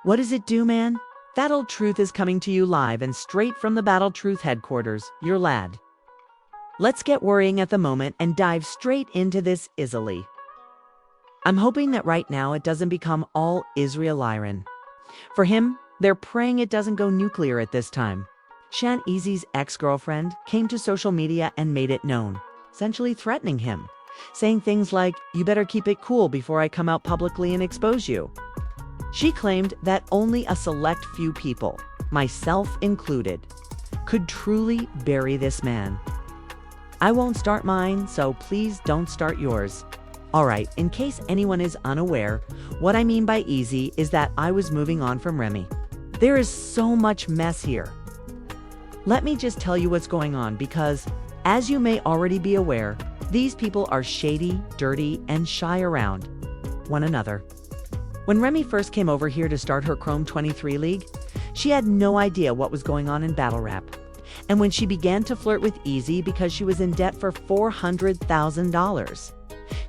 What does it do, man? Battle Truth is coming to you live and straight from the Battle Truth headquarters, your lad. Let's get worrying at the moment and dive straight into this easily. I'm hoping that right now it doesn't become all Israel Iran. For him, they're praying it doesn't go nuclear at this time. Shan Eazy's ex-girlfriend came to social media and made it known, essentially threatening him, saying things like, "You better keep it cool before I come out publicly and expose you." She claimed that only a select few people, myself included, could truly bury this man. I won't start mine, so please don't start yours. Alright, in case anyone is unaware, what I mean by easy is that I was moving on from Remy. There is so much mess here. Let me just tell you what's going on because, as you may already be aware, these people are shady, dirty, and shy around one another. When Remy first came over here to start her Chrome 23 League, she had no idea what was going on in battle rap. And when she began to flirt with Eazy because she was in debt for $400,000,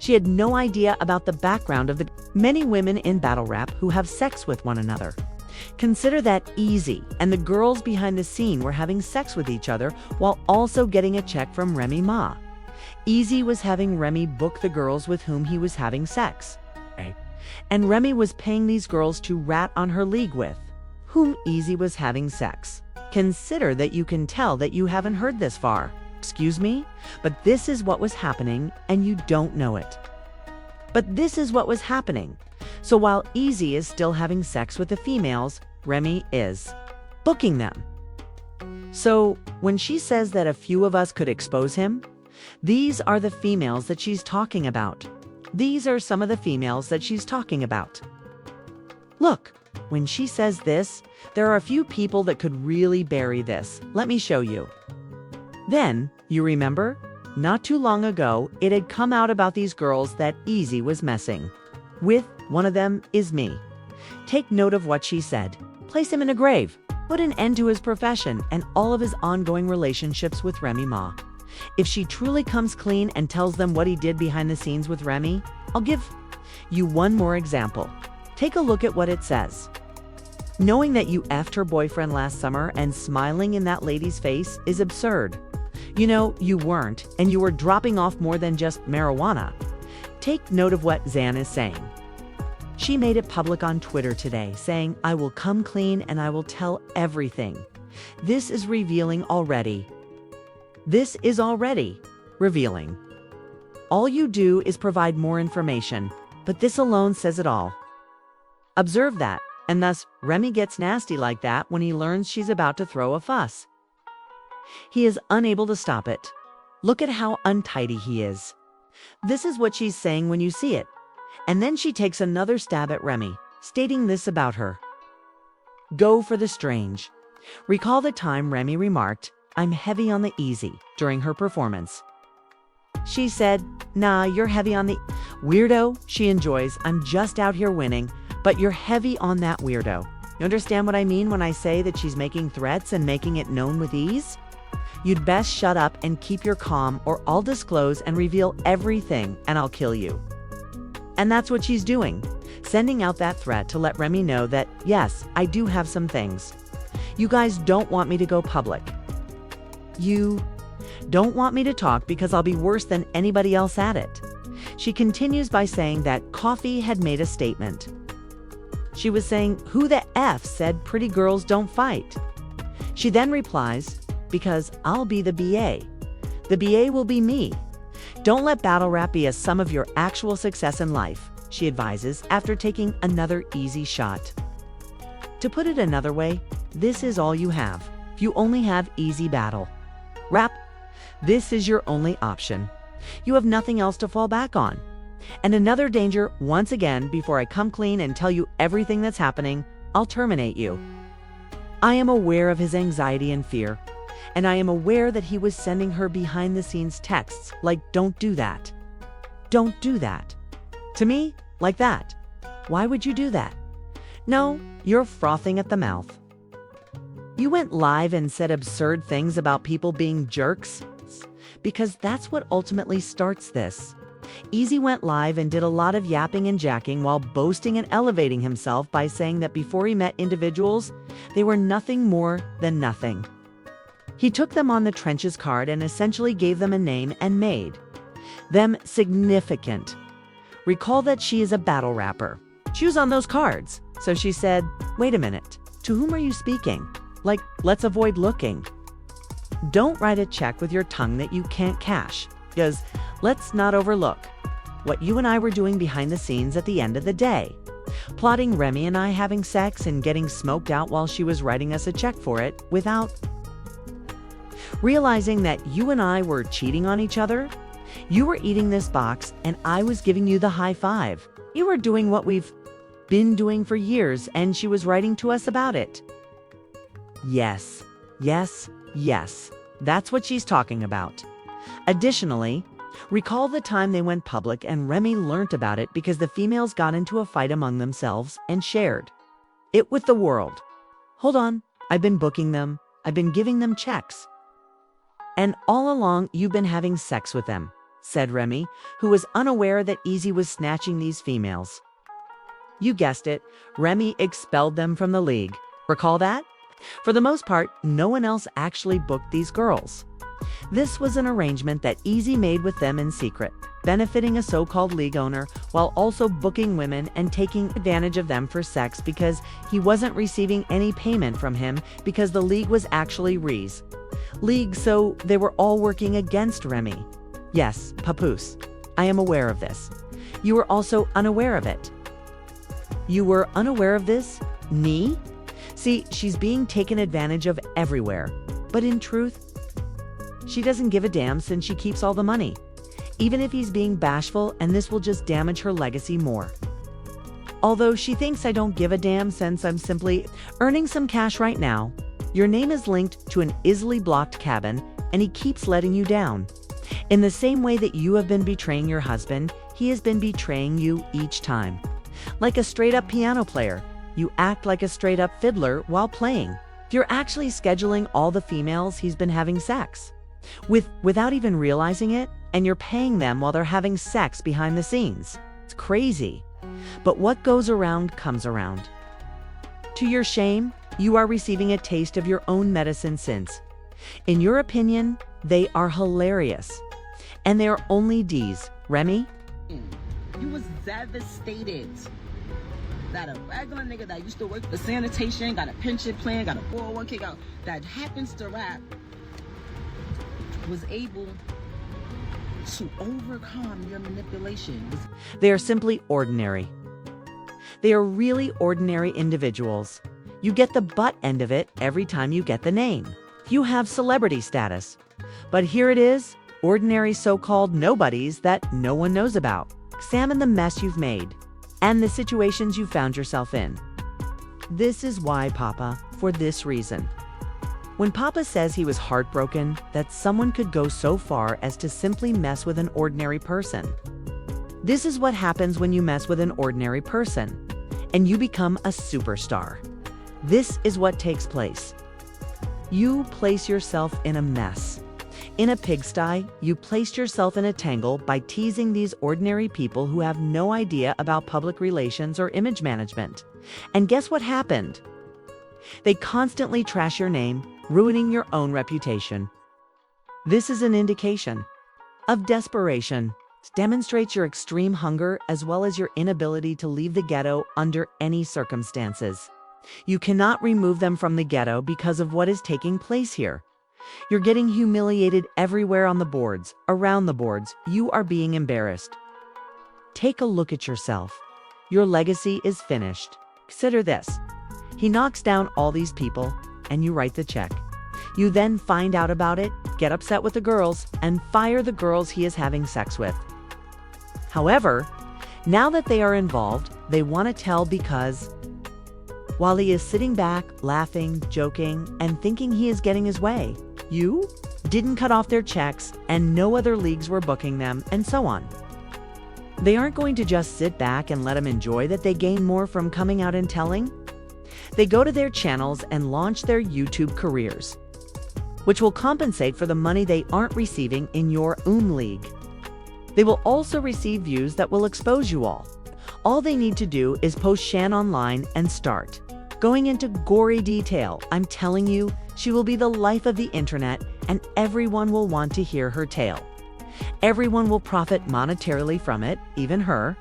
she had no idea about the background of the many women in battle rap who have sex with one another. Consider that Eazy and the girls behind the scene were having sex with each other while also getting a check from Remy Ma. Eazy was having Remy book the girls with whom he was having sex. And Remy was paying these girls to rat on her league with whom Eazy was having sex. Consider that you can tell that you haven't heard this far. Excuse me? But this is what was happening and you don't know it. But this is what was happening. So while Eazy is still having sex with the females, Remy is booking them. So when she says that a few of us could expose him, these are the females that she's talking about. These are some of the females that she's talking about. Look, when she says this, there are a few people that could really bury this. Let me show you. Then, you remember? Not too long ago, it had come out about these girls that Eazy was messing with. One of them is me. Take note of what she said. Place him in a grave. Put an end to his profession and all of his ongoing relationships with Remy Ma. If she truly comes clean and tells them what he did behind the scenes with Remy, I'll give you one more example. Take a look at what it says. Knowing that you effed her boyfriend last summer and smiling in that lady's face is absurd. You know, you weren't, and you were dropping off more than just marijuana. Take note of what Zan is saying. She made it public on Twitter today, saying, "I will come clean and I will tell everything." This is revealing already. This is already revealing. All you do is provide more information, but this alone says it all. Observe that, and thus Remy gets nasty like that when he learns she's about to throw a fuss. He is unable to stop it. Look at how untidy he is. This is what she's saying when you see it. And then she takes another stab at Remy, stating this about her. Go for the strange. Recall the time Remy remarked, "I'm heavy on the Eazy," during her performance. She said, "Nah, you're heavy on the weirdo she enjoys. I'm just out here winning, but you're heavy on that weirdo." You understand what I mean when I say that she's making threats and making it known with ease? You'd best shut up and keep your calm or I'll disclose and reveal everything and I'll kill you. And that's what she's doing, sending out that threat to let Remy know that, yes, I do have some things. You guys don't want me to go public. You don't want me to talk because I'll be worse than anybody else at it. She continues by saying that Coffee had made a statement. She was saying, "Who the F said pretty girls don't fight?" She then replies, "Because I'll be the BA. The BA will be me. Don't let battle rap be a sum of your actual success in life," she advises after taking another Eazy shot. To put it another way, this is all you have. If you only have Eazy battle rap, this is your only option. You have nothing else to fall back on. And another danger, once again, before I come clean and tell you everything that's happening, I'll terminate you. I am aware of his anxiety and fear, and I am aware that he was sending her behind-the-scenes texts like, "Don't do that. Don't do that." To me, like that. Why would you do that? No, you're frothing at the mouth. You went live and said absurd things about people being jerks, because that's what ultimately starts this. Eazy went live and did a lot of yapping and jacking while boasting and elevating himself by saying that before he met individuals, they were nothing more than nothing. He took them on the trenches card and essentially gave them a name and made them significant. Recall that she is a battle rapper. She was on those cards. So she said, wait a minute, to whom are you speaking? Like, let's avoid looking. Don't write a check with your tongue that you can't cash, because let's not overlook what you and I were doing behind the scenes at the end of the day. Plotting Remy and I having sex and getting smoked out while she was writing us a check for it without realizing that you and I were cheating on each other. You were eating this box and I was giving you the high five. You were doing what we've been doing for years and she was writing to us about it. Yes, yes, yes. That's what she's talking about. Additionally, recall the time they went public and Remy learnt about it because the females got into a fight among themselves and shared it with the world. Hold on, I've been booking them. I've been giving them checks. And all along, you've been having sex with them, said Remy, who was unaware that Eazy was snatching these females. You guessed it, Remy expelled them from the league. Recall that? For the most part, no one else actually booked these girls. This was an arrangement that Eazy made with them in secret, benefiting a so-called league owner while also booking women and taking advantage of them for sex because he wasn't receiving any payment from him because the league was actually Ree's league, so they were all working against Remy. Yes, Papoose, I am aware of this. You were also unaware of it. You were unaware of this? Nee? See, she's being taken advantage of everywhere. But in truth, she doesn't give a damn since she keeps all the money. Even if he's being bashful, and this will just damage her legacy more. Although she thinks I don't give a damn since I'm simply earning some cash right now. Your name is linked to an easily blocked cabin, and he keeps letting you down. In the same way that you have been betraying your husband, he has been betraying you each time. Like a straight-up piano player, you act like a straight-up fiddler while playing. You're actually scheduling all the females he's been having sex without even realizing it, and you're paying them while they're having sex behind the scenes. It's crazy. But what goes around comes around. To your shame, you are receiving a taste of your own medicine since, in your opinion, they are hilarious. And they are only D's. Remy? You was devastated that a regular nigga that used to work for sanitation, got a pension plan, got a 401k, that happens to rap, was able to overcome your manipulation. They are simply ordinary. They are really ordinary individuals. You get the butt end of it every time you get the name. You have celebrity status. But here it is, ordinary so-called nobodies that no one knows about. Examine the mess you've made and the situations you found yourself in. This is why, Papa, for this reason. When Papa says he was heartbroken that someone could go so far as to simply mess with an ordinary person. This is what happens when you mess with an ordinary person and you become a superstar. This is what takes place. You place yourself in a mess. In a pigsty, you placed yourself in a tangle by teasing these ordinary people who have no idea about public relations or image management. And guess what happened? They constantly trash your name, ruining your own reputation. This is an indication of desperation. It demonstrates your extreme hunger as well as your inability to leave the ghetto under any circumstances. You cannot remove them from the ghetto because of what is taking place here. You're getting humiliated everywhere on the boards, around the boards. You are being embarrassed. Take a look at yourself. Your legacy is finished. Consider this. He knocks down all these people, and you write the check. You then find out about it, get upset with the girls, and fire the girls he is having sex with. However, now that they are involved, they want to tell because while he is sitting back, laughing, joking, and thinking he is getting his way, you didn't cut off their checks and no other leagues were booking them, and so on. They aren't going to just sit back and let him enjoy that they gain more from coming out and telling. They go to their channels and launch their YouTube careers, which will compensate for the money they aren't receiving in your league. They will also receive views that will expose you all. All they need to do is post Shan online and start. Going into gory detail, I'm telling you, she will be the life of the internet and everyone will want to hear her tale. Everyone will profit monetarily from it, even her.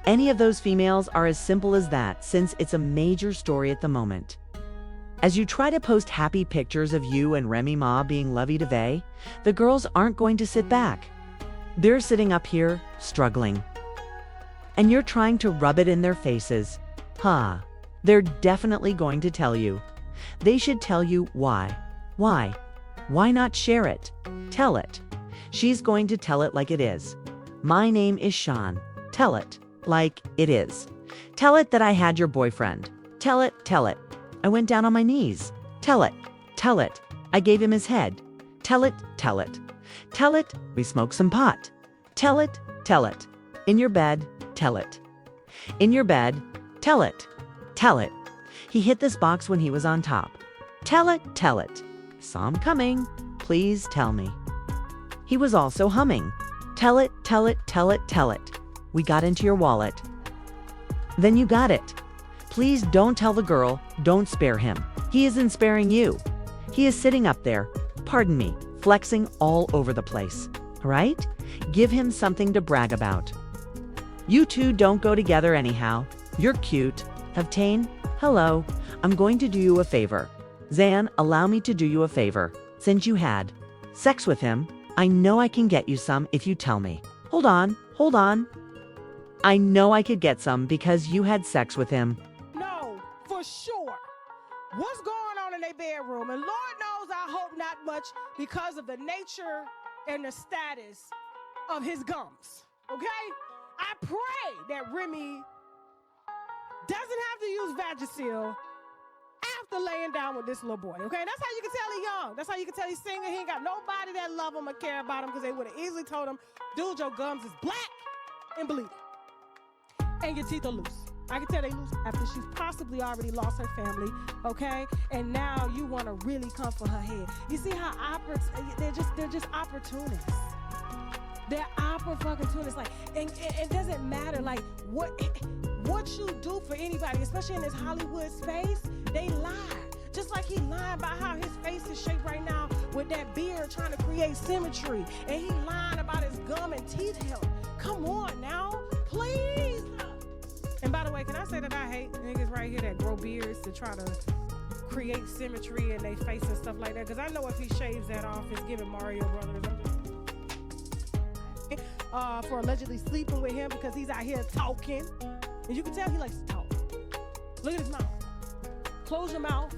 Any of those females are as simple as that since it's a major story at the moment. As you try to post happy pictures of you and Remy Ma being lovey-dovey, the girls aren't going to sit back. They're sitting up here, struggling. And you're trying to rub it in their faces. They're definitely going to tell you. They should tell you why. Why? Why not share it? Tell it. She's going to tell it like it is. My name is Sean. Tell it like it is. Tell it that I had your boyfriend. Tell it, tell it. I went down on my knees. Tell it, tell it. I gave him his head. Tell it, tell it. Tell it, we smoked some pot. Tell it, tell it. In your bed, tell it. In your bed, tell it. Tell it. He hit this box when he was on top. Tell it, tell it. Saw him coming. Please tell me. He was also humming. Tell it, tell it, tell it, tell it. We got into your wallet. Then you got it. Please don't tell the girl, don't spare him. He isn't sparing you. He is sitting up there, pardon me, flexing all over the place. Right? Give him something to brag about. You two don't go together anyhow. You're cute. Havtain, hello. I'm going to do you a favor. Zan, allow me to do you a favor. Since you had sex with him, I know I can get you some if you tell me. Hold on, hold on. I know I could get some because you had sex with him. No, for sure. What's going on in their bedroom? And Lord knows I hope not much because of the nature and the status of his gums. Okay? I pray that Remy doesn't have to use Vagisil after laying down with this little boy. Okay? That's how you can tell he's young. That's how you can tell he's single. He ain't got nobody that love him or care about him because they would have easily told him, dude, your gums is black and bleeding. And your teeth are loose. I can tell they loose after she's possibly already lost her family, okay? And now you want to really come for her head. You see how they're just opportunists. They're opportunists. Like, and it doesn't matter like what you do for anybody, especially in this Hollywood space. They lie. Just like he lying about how his face is shaped right now with that beard trying to create symmetry. And he lying about his gum and teeth health. Come on now, please. And by the way, can I say that I hate niggas right here that grow beards to try to create symmetry in their face and stuff like that? Because I know if he shaves that off, it's giving Mario Brothers. For allegedly sleeping with him because he's out here talking. And you can tell he likes to talk. Look at his mouth. Close your mouth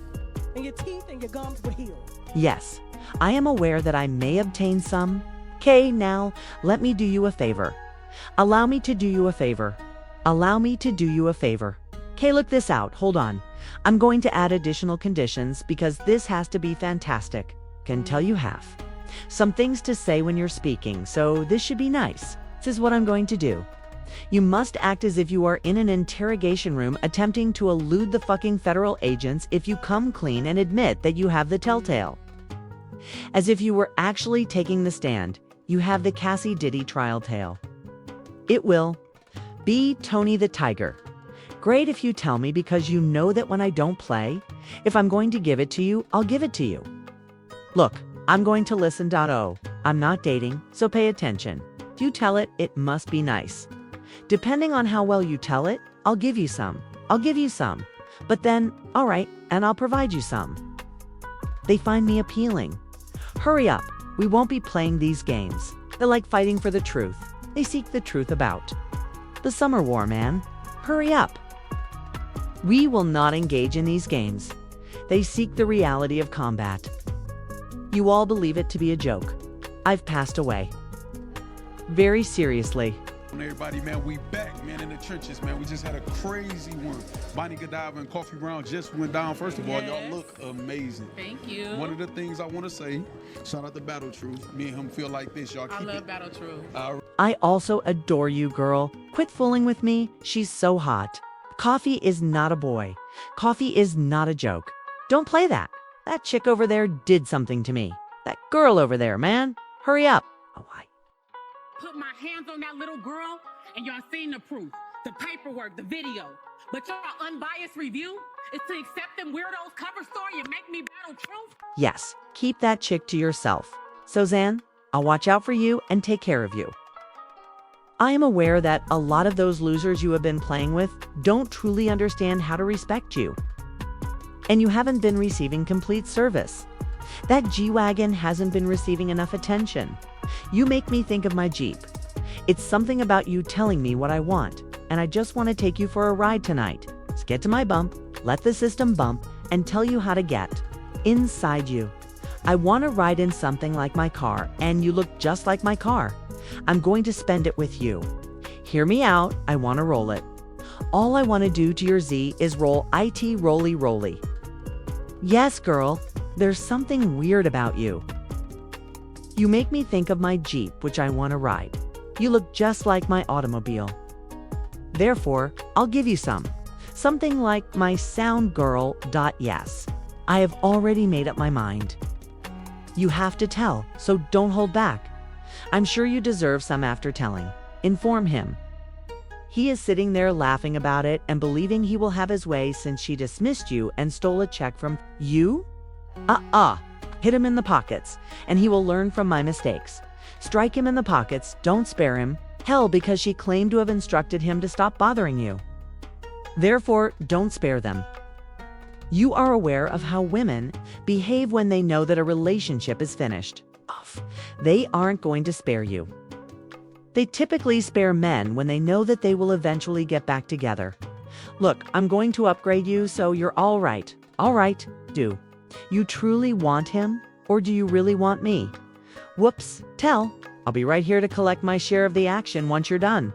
and your teeth and your gums will heal. Yes, I am aware that I may obtain some. Okay, now, let me do you a favor. Allow me to do you a favor. Allow me to do you a favor. Okay, look this out. Hold on. I'm going to add additional conditions because this has to be fantastic. Can tell you half. Some things to say when you're speaking, so this should be nice. This is what I'm going to do. You must act as if you are in an interrogation room attempting to elude the fucking federal agents if you come clean and admit that you have the telltale. As if you were actually taking the stand, you have the Cassie Diddy trial tale. It will be Tony the Tiger. Great if you tell me because you know that when I don't play, if I'm going to give it to you, I'll give it to you. Look, I'm going to listen. I'm not dating, so pay attention. If you tell it, it must be nice. Depending on how well you tell it, I'll give you some. I'll give you some. But then, all right, and I'll provide you some. They find me appealing. Hurry up. We won't be playing these games. They're like fighting for the truth. They seek the truth about the summer war, man. Hurry up. We will not engage in these games. They seek the reality of combat. You all believe it to be a joke. I've passed away. Very seriously. Everybody, man, we back, man, in the trenches, man. We just had a crazy one. Bonnie Godiva and Coffee Brown just went down. First of all, y'all look amazing. Thank you. One of the things I want to say, shout out to Battle Truth. Me and him feel like this. Y'all keep I love Battle Truth. I also adore you, girl. Quit fooling with me. She's so hot. Coffee is not a boy. Coffee is not a joke. Don't play that. That chick over there did something to me. That girl over there, man. Hurry up. Oh, put my hands on that little girl, and y'all seen the proof, the paperwork, the video. But your unbiased review is to accept them weirdos' cover story and make me battle truth? Yes, keep that chick to yourself. Suzanne, I'll watch out for you and take care of you. I am aware that a lot of those losers you have been playing with don't truly understand how to respect you. And you haven't been receiving complete service. That G-Wagon hasn't been receiving enough attention. You make me think of my Jeep. It's something about you telling me what I want, and I just want to take you for a ride tonight. Let's get to my bump, let the system bump, and tell you how to get inside you. I want to ride in something like my car, and you look just like my car. I'm going to spend it with you. Hear me out, I want to roll it. All I want to do to your Z is roll it roly roly. Yes, girl, there's something weird about you. You make me think of my Jeep, which I want to ride. You look just like my automobile. Therefore, I'll give you some. Something like my sound girl. Yes. I have already made up my mind. You have to tell, so don't hold back. I'm sure you deserve some after telling. Inform him. He is sitting there laughing about it and believing he will have his way since she dismissed you and stole a check from you? Hit him in the pockets, and he will learn from my mistakes. Strike him in the pockets, don't spare him. Hell, because she claimed to have instructed him to stop bothering you. Therefore, don't spare them. You are aware of how women behave when they know that a relationship is finished. They aren't going to spare you. They typically spare men when they know that they will eventually get back together. Look, I'm going to upgrade you, so you're all right. All right, do. You truly want him, or do you really want me? Whoops, tell. I'll be right here to collect my share of the action once you're done.